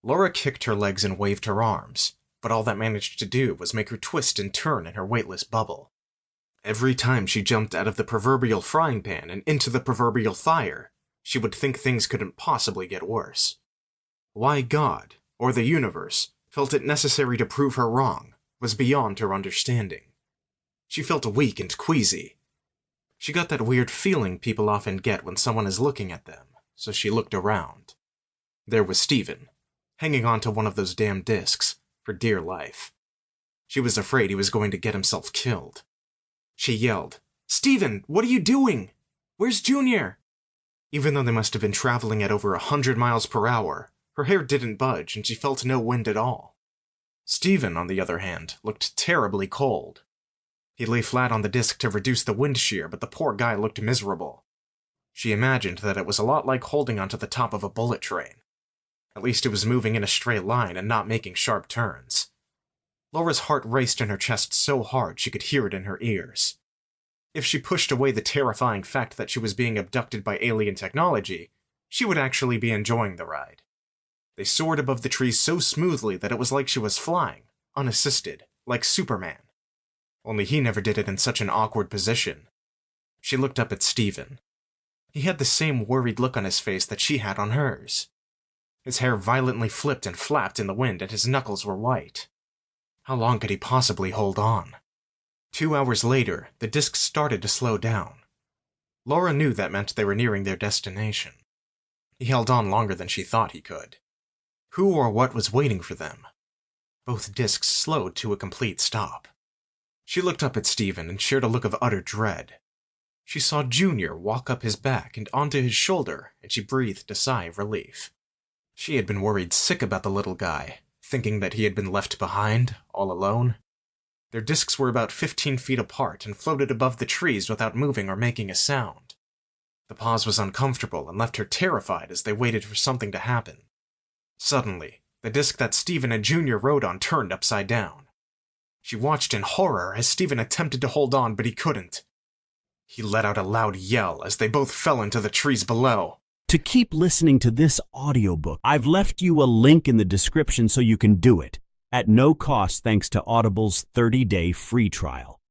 Laura kicked her legs and waved her arms, but all that managed to do was make her twist and turn in her weightless bubble. Every time she jumped out of the proverbial frying pan and into the proverbial fire, she would think things couldn't possibly get worse. Why God, or the universe, felt it necessary to prove her wrong was beyond her understanding. She felt weak and queasy. She got that weird feeling people often get when someone is looking at them, so she looked around. There was Stephen, hanging onto one of those damn discs, for dear life. She was afraid he was going to get himself killed. She yelled, "Stephen, what are you doing? Where's Junior?" Even though they must have been traveling at over 100 miles per hour, her hair didn't budge and she felt no wind at all. Stephen, on the other hand, looked terribly cold. He lay flat on the disc to reduce the wind shear, but the poor guy looked miserable. She imagined that it was a lot like holding onto the top of a bullet train. At least it was moving in a straight line and not making sharp turns. Laura's heart raced in her chest so hard she could hear it in her ears. If she pushed away the terrifying fact that she was being abducted by alien technology, she would actually be enjoying the ride. They soared above the trees so smoothly that it was like she was flying, unassisted, like Superman. Only he never did it in such an awkward position. She looked up at Stephen. He had the same worried look on his face that she had on hers. His hair violently flipped and flapped in the wind and his knuckles were white. How long could he possibly hold on? 2 hours later, the disc started to slow down. Laura knew that meant they were nearing their destination. He held on longer than she thought he could. Who or what was waiting for them? Both discs slowed to a complete stop. She looked up at Stephen and shared a look of utter dread. She saw Junior walk up his back and onto his shoulder, and she breathed a sigh of relief. She had been worried sick about the little guy, thinking that he had been left behind, all alone. Their discs were about 15 feet apart and floated above the trees without moving or making a sound. The pause was uncomfortable and left her terrified as they waited for something to happen. Suddenly, the disc that Stephen and Junior rode on turned upside down. She watched in horror as Stephen attempted to hold on, but he couldn't. He let out a loud yell as they both fell into the trees below. To keep listening to this audiobook, I've left you a link in the description so you can do it, at no cost thanks to Audible's 30-day free trial.